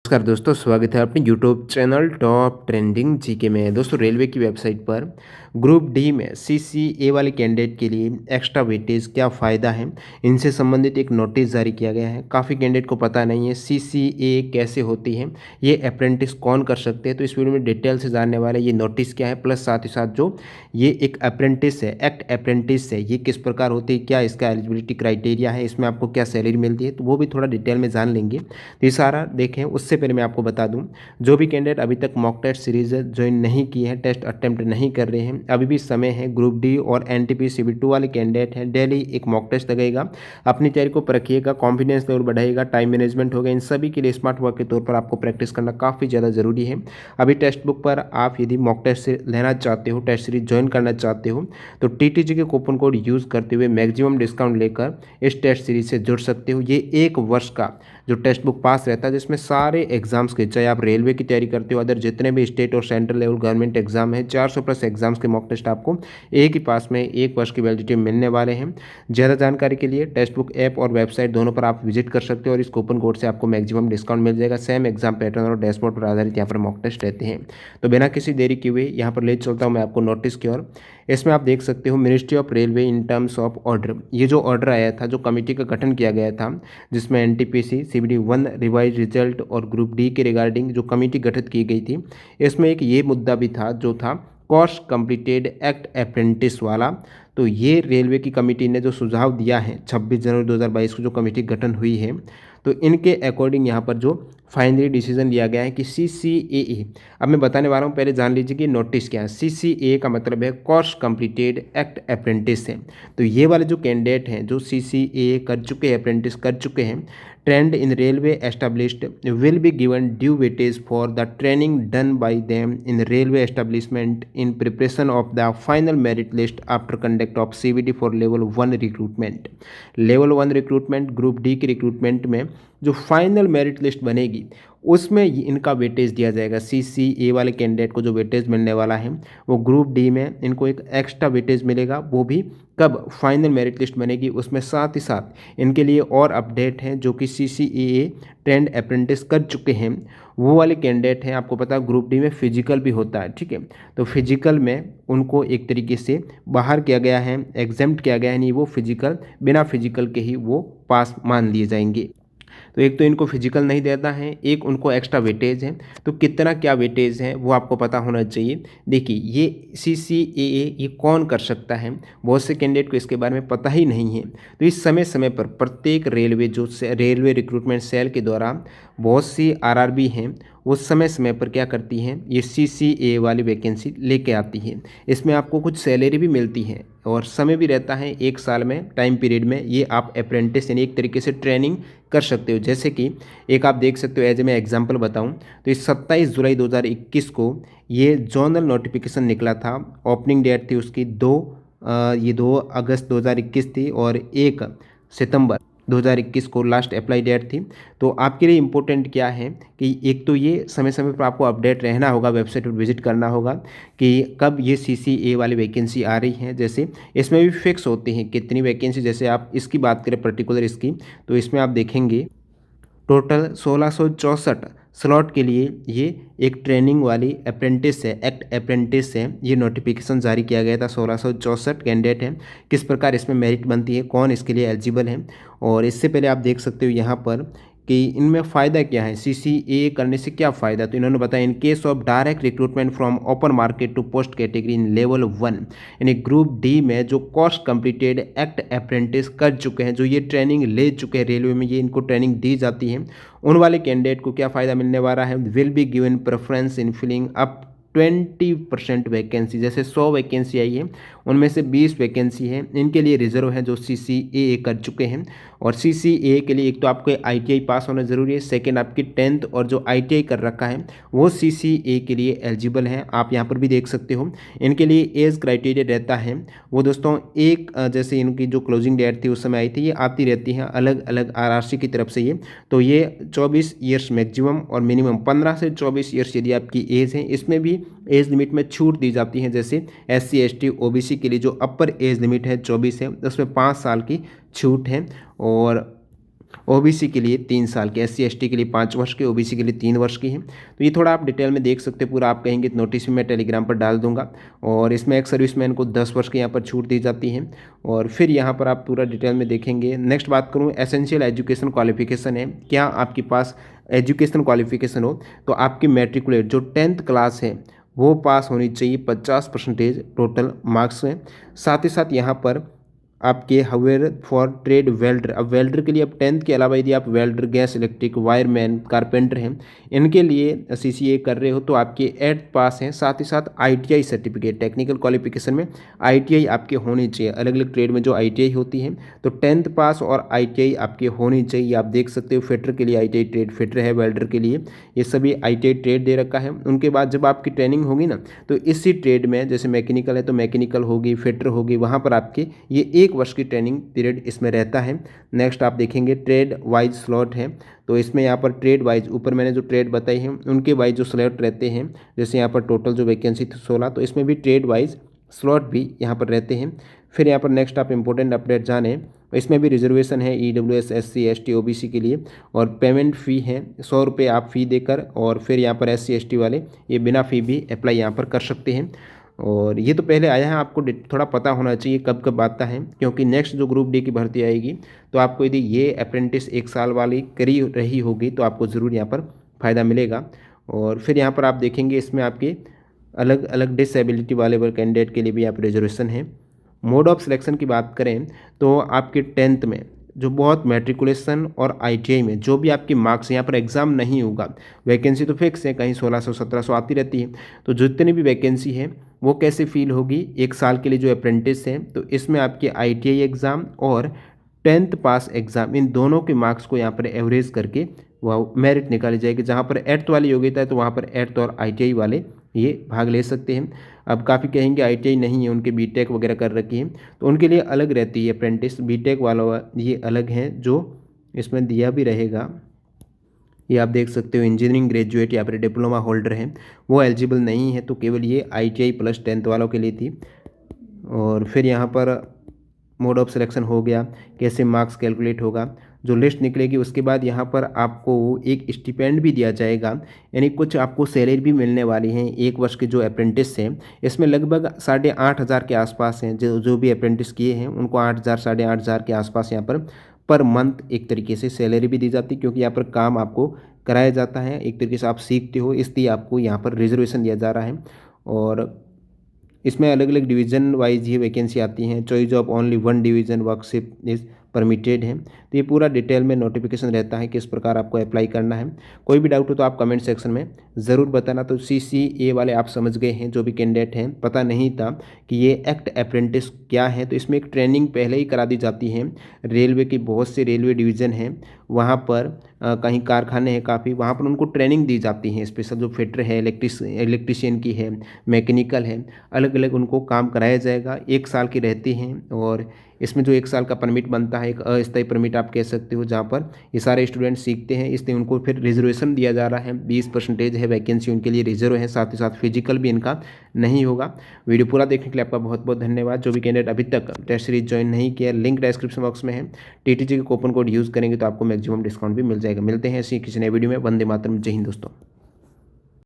नमस्कार दोस्तों, स्वागत है अपने YouTube channel top trending GK में। दोस्तों, रेलवे की वेबसाइट पर ग्रुप डी में सीसीए वाले कैंडिडेट के लिए एक्स्ट्रा वेटेज क्या फ़ायदा है, इनसे संबंधित एक नोटिस जारी किया गया है। काफ़ी कैंडिडेट को पता नहीं है सीसीए कैसे होती है, ये अप्रेंटिस कौन कर सकते हैं। तो इस वीडियो में डिटेल से जानने वाले ये नोटिस क्या है, प्लस साथ ही साथ जो ये एक अप्रेंटिस है, एक्ट अप्रेंटिस है, ये किस प्रकार होती है, क्या इसका एलिजिबिलिटी क्राइटेरिया है, इसमें आपको क्या सैलरी मिलती है, तो वो भी थोड़ा डिटेल में जान लेंगे। तो ये सारा देखें उससे पहले मैं आपको बता दूं, जो भी कैंडिडेट अभी तक मॉक टेस्ट सीरीज ज्वाइन नहीं किए हैं, टेस्ट अटेम्प्ट नहीं कर रहे हैं, अभी भी समय है। ग्रुप डी और एनटीपी सीबी2 वाले कैंडिडेट हैं, डेली एक मॉक टेस्ट लगेगा। अपनी तैयारी को परखिएगा, कॉन्फिडेंस लेवल बढ़ाइएगा, टाइम मैनेजमेंट होगा। इन सभी के लिए स्मार्ट वर्क के तौर पर आपको प्रैक्टिस करना काफ़ी ज़्यादा जरूरी है। अभी टेक्स्ट बुक पर आप यदि मॉक टेस्ट से लेना चाहते हो, टेस्ट सीरीज ज्वाइन करना चाहते हो, तो टीटीजी के कूपन कोड यूज़ करते हुए मैक्सिमम डिस्काउंट लेकर इस टेस्ट सीरीज से जुड़ सकते हो। ये एक वर्ष का जो टेक्स्ट बुक पास रहता है, जिसमें सारे एग्जाम्स के, चाहे आप रेलवे की तैयारी करते हो, अदर जितने भी स्टेट और सेंट्रल लेवल गवर्नमेंट एग्जाम है, 400 प्लस एग्जाम्स के मॉक टेस्ट आपको एक ही पास में एक वर्ष की वैलिडिटी मिलने वाले हैं। ज़्यादा जानकारी के लिए टेक्स्ट बुक ऐप और वेबसाइट दोनों पर आप विजिट कर सकते हो और इस कूपन कोड से आपको मैक्सिमम डिस्काउंट मिल जाएगा। सेम एग्जाम पैटर्न और डैशबोर्ड पर आधारित यहाँ पर मॉक टेस्ट रहते हैं। तो बिना किसी देरी किए हुए यहाँ पर ले चलता हूँ मैं आपको नोटिस की ओर। इसमें आप देख सकते हो, ministry of railway in terms of order, ये जो ऑर्डर आया था, जो कमेटी का गठन किया गया था, जिसमें एनटीपीसी सीबीडी1 रिवाइज रिजल्ट और ग्रुप डी के रिगार्डिंग जो कमेटी गठित की गई थी, इसमें एक ये मुद्दा भी था जो था कोर्स कंप्लीटेड एक्ट अप्रेंटिस वाला। तो ये रेलवे की कमेटी ने जो सुझाव दिया है, 26 जनवरी 2022 को जो कमेटी गठन हुई है, तो इनके अकॉर्डिंग यहाँ पर जो फाइनली डिसीजन लिया गया है कि सीसीएए, अब मैं बताने वाला हूँ, पहले जान लीजिए कि नोटिस क्या है। सीसीएए का मतलब है कोर्स कंप्लीटेड एक्ट अप्रेंटिस है। तो ये वाले जो कैंडिडेट हैं जो सीसीएए कर चुके हैं, अप्रेंटिस कर चुके हैं, trend in railway established will be given due weightage for the training done by them in railway establishment in preparation of the final merit list after conduct of CVD for level 1 recruitment. Level 1 recruitment, group D की recruitment में जो final merit list बनेगी, उसमें इनका weightage दिया जाएगा। CCA वाले candidate को जो वेटेज मिलने वाला है, वो ग्रुप डी में इनको एक एक्स्ट्रा वेटेज मिलेगा। वो भी कब फाइनल मेरिट लिस्ट बनेगी उसमें। साथ ही साथ इनके लिए और अपडेट हैं, जो कि सीसीए ट्रेंड अप्रेंटिस कर चुके हैं, वो वाले कैंडिडेट हैं। आपको पता है ग्रुप डी में फिजिकल भी होता है, ठीक है। तो फिजिकल में उनको एक तरीके से बाहर किया गया है, एग्जेम्प्ट किया गया है, नहीं वो फिजिकल, बिना फिजिकल के ही वो पास मान लिए जाएंगे। तो एक तो इनको फिजिकल नहीं देता है, एक उनको एक्स्ट्रा वेटेज है। तो कितना क्या वेटेज है वो आपको पता होना चाहिए। देखिए, ये सीसीएए ये कौन कर सकता है, बहुत से कैंडिडेट को इसके बारे में पता ही नहीं है। तो इस समय समय पर प्रत्येक रेलवे जो रेलवे रिक्रूटमेंट सेल के द्वारा बहुत सी आरआरबी हैं, वो समय समय पर क्या करती हैं, ये सीसीए वाली वैकेंसी लेके आती है। इसमें आपको कुछ सैलरी भी मिलती है और समय भी रहता है, एक साल में टाइम पीरियड में ये आप अप्रेंटिस यानी एक तरीके से ट्रेनिंग कर सकते हो। जैसे कि एक आप देख सकते हो, एज ए मैं एग्जांपल बताऊं, तो इस 27 जुलाई 2021 को ये जोनल नोटिफिकेशन निकला था। ओपनिंग डेट थी उसकी 2 अगस्त 2021 थी और 1 सितंबर 2021 को लास्ट अप्लाई डेट थी। तो आपके लिए इम्पोर्टेंट क्या है कि एक तो ये समय समय पर आपको अपडेट रहना होगा, वेबसाइट पर विजिट करना होगा कि कब ये सीसीए वाली वैकेंसी आ रही है। जैसे इसमें भी फिक्स होती हैं कितनी वैकेंसी। जैसे आप इसकी बात करें पर्टिकुलर इसकी, तो इसमें आप देखेंगे टोटल 1664 स्लॉट के लिए ये एक ट्रेनिंग वाली अप्रेंटिस है, एक्ट अप्रेंटिस है। ये नोटिफिकेशन जारी किया गया था। 1664 कैंडिडेट हैं। किस प्रकार इसमें मेरिट बनती है, कौन इसके लिए एलिजिबल है, और इससे पहले आप देख सकते हो यहाँ पर कि इनमें फ़ायदा क्या है, सीसीए करने से क्या फ़ायदा। तो इन्होंने बताया, in case of direct recruitment from open market to post category in level 1, यानी ग्रुप डी में जो कोर्स कंप्लीटेड एक्ट अप्रेंटिस कर चुके हैं, जो ये ट्रेनिंग ले चुके हैं रेलवे में, ये इनको ट्रेनिंग दी जाती है, उन वाले कैंडिडेट को क्या फ़ायदा मिलने वाला है, will be given preference in filling up 20% vacancy. जैसे 100 वैकेंसी आई है, उनमें से 20 वैकेंसी है इनके लिए रिजर्व है जो सीसीए कर चुके हैं। और सीसीए के लिए एक तो आपको आईटीआई पास होना ज़रूरी है, सेकंड आपकी 10th, और जो आईटीआई कर रखा है वो सीसीए के लिए एलिजिबल है। आप यहाँ पर भी देख सकते हो इनके लिए एज क्राइटेरिया रहता है वो दोस्तों, एक जैसे इनकी जो क्लोजिंग डेट थी उस समय आई थी, ये आती रहती हैं अलग अलग आरआरसी की तरफ से ये। तो ये 24 ईयर्स मैक्सिमम और मिनिमम 15 से 24 ईयर्स यदि आपकी एज है। इसमें भी एज लिमिट में छूट दी जाती है। जैसे एससी एसटी ओबीसी के लिए जो अपर एज लिमिट है 24 है, उसमें 5 साल की छूट है। और ओबीसी के लिए 3 साल की, एससी एसटी के लिए 5 वर्ष की, ओबीसी के लिए 3 वर्ष की है। तो ये थोड़ा आप डिटेल में देख सकते हैं पूरा, आप कहेंगे तो नोटिस भी मैं टेलीग्राम पर डाल दूंगा। और इसमें एक सर्विसमैन को 10 वर्ष की यहाँ पर छूट दी जाती है। और फिर यहाँ पर आप पूरा डिटेल में देखेंगे। नेक्स्ट बात करूँ, एसेंशियल एजुकेशन क्वालिफिकेशन है, क्या आपके पास एजुकेशन क्वालिफिकेशन हो तो आपकी मैट्रिकुलेट जो 10th क्लास है वो पास होनी चाहिए 50% टोटल मार्क्स में। साथ ही साथ यहाँ पर आपके हवेर फॉर ट्रेड वेल्डर, अब वेल्डर के लिए अब 10th के अलावा यदि आप welder, gas electric, wireman, carpenter हैं, इनके लिए सीसीए कर रहे हो तो आपके 8th पास हैं। साथ ही साथ आईटीआई सर्टिफिकेट, टेक्निकल क्वालिफिकेशन में आईटीआई आपके होनी चाहिए। अलग अलग ट्रेड में जो आईटीआई होती है तो 10th पास और आईटीआई आपके होनी चाहिए। आप देख सकते हो फिटर के लिए आईटीआई ट्रेड फिटर है, वेल्डर के लिए ये सभी आईटीआई ट्रेड दे रखा है। उनके बाद जब आपकी ट्रेनिंग होगी ना तो इसी ट्रेड में, जैसे मैकेनिकल है तो मैकेनिकल होगी, फिटर होगी, वहाँ पर आपके ये 1 वर्ष की ट्रेनिंग पीरियड इसमें रहता है। नेक्स्ट आप देखेंगे ट्रेड वाइज स्लॉट है, तो इसमें यहाँ पर ट्रेड वाइज, ऊपर मैंने जो ट्रेड बताई है उनके वाइज जो स्लॉट रहते हैं, जैसे यहाँ पर टोटल जो वैकेंसी थी 16, तो इसमें भी ट्रेड वाइज स्लॉट भी यहाँ पर रहते हैं। फिर यहाँ पर नेक्स्ट आप इंपॉर्टेंट अपडेट जाने, इसमें भी रिजर्वेशन है ईडब्ल्यूएस, एससी, एसटी, ओबीसी के लिए। और पेमेंट फ़ी है 100 रुपये आप फ़ी देकर, और फिर यहाँ पर एससी एसटी वाले ये बिना फ़ी भी अप्लाई यहाँ पर कर सकते हैं। और ये तो पहले आया है, आपको थोड़ा पता होना चाहिए कब कब आता है, क्योंकि नेक्स्ट जो ग्रुप डी की भर्ती आएगी तो आपको यदि ये अप्रेंटिस 1 साल वाली करी रही होगी तो आपको ज़रूर यहाँ पर फ़ायदा मिलेगा। और फिर यहाँ पर आप देखेंगे इसमें आपके अलग अलग डिसेबिलिटी वाले कैंडिडेट के लिए भी यहाँ पर रिजर्वेशन है। मोड ऑफ सिलेक्शन की बात करें तो आपके 10th में जो बहुत मैट्रिकुलेशन और आईटीआई में जो भी आपके मार्क्स, यहाँ पर एग्ज़ाम नहीं होगा, वैकेंसी तो फिक्स है, कहीं 1600 1700 आती रहती है। तो जितनी भी वैकेंसी है वो कैसे फील होगी, 1 साल के लिए जो अप्रेंटिस है तो इसमें आपके आईटीआई एग्ज़ाम और 10th पास एग्ज़ाम, इन दोनों के मार्क्स को यहाँ पर एवरेज करके वह मेरिट निकाली जाएगी। जहाँ पर 8th वाली योग्यता है तो वहाँ पर 8th और आईटीआई वाले ये भाग ले सकते हैं। अब काफ़ी कहेंगे आईटीआई नहीं है, उनके बीटेक वगैरह कर रखी है तो उनके लिए अलग रहती है अप्रेंटिस, बीटेक वाला ये अलग हैं जो इसमें दिया भी रहेगा। ये आप देख सकते हो इंजीनियरिंग ग्रेजुएट या फिर डिप्लोमा होल्डर हैं वो एलिजिबल नहीं है, तो केवल ये आईटीआई प्लस 10th वालों के लिए थी। और फिर यहाँ पर मोड ऑफ सिलेक्शन हो गया, कैसे मार्क्स कैलकुलेट होगा, जो लिस्ट निकलेगी उसके बाद यहाँ पर आपको एक स्टिपेंड भी दिया जाएगा, यानी कुछ आपको सैलरी भी मिलने वाली है। 1 वर्ष के जो अप्रेंटिस हैं इसमें लगभग 8,500 के आसपास हैं, जो भी अप्रेंटिस किए हैं उनको 8,000 8,500 के आसपास यहाँ पर मंथ एक तरीके से सैलरी भी दी जाती है, क्योंकि यहाँ पर काम आपको कराया जाता है, एक तरीके से आप सीखते हो, इसलिए आपको यहाँ पर रिजर्वेशन दिया जा रहा है। और इसमें अलग अलग डिवीज़न वाइज ये वैकेंसी आती हैं। Choice of only 1 division worship is permitted है। तो ये पूरा डिटेल में नोटिफिकेशन रहता है किस प्रकार आपको अप्लाई करना है। कोई भी डाउट हो तो आप कमेंट सेक्शन में ज़रूर बताना। तो सीसीए वाले आप समझ गए हैं, जो भी कैंडिडेट हैं पता नहीं था कि ये एक्ट अप्रेंटिस क्या है, तो इसमें एक ट्रेनिंग पहले ही करा दी जाती है। रेलवे की बहुत से रेलवे डिवीज़न हैं, वहाँ पर कहीं कारखाने हैं काफ़ी, वहाँ पर उनको ट्रेनिंग दी जाती है स्पेशल, जो फिटर है, इलेक्ट्रिशियन की है, मैकेनिकल है, अलग अलग उनको काम कराया जाएगा। 1 साल की रहती हैं और इसमें जो 1 साल का परमिट बनता है, एक अस्थायी परमिट आप कह सकते हो, जहाँ पर ये सारे स्टूडेंट सीखते हैं, इसलिए उनको फिर रिजर्वेशन दिया जा रहा है। 20% है वैकेंसी उनके लिए रिजर्व है, साथ ही साथ फिजिकल भी इनका नहीं होगा। वीडियो पूरा देखने के लिए आपका बहुत बहुत धन्यवाद। जो भी कैंडिडेट अभी तक टेस्ट सीरीज ज्वाइन नहीं किया, लिंक डिस्क्रिप्शन बॉक्स में है। टीटीजी के कूपन कोड यूज़ करेंगे तो आपको मैक्सिमम डिस्काउंट भी मिल जाएगा। मिलते हैं ऐसी किसी नए वीडियो में। वंदे मातरम, जय हिंद दोस्तों।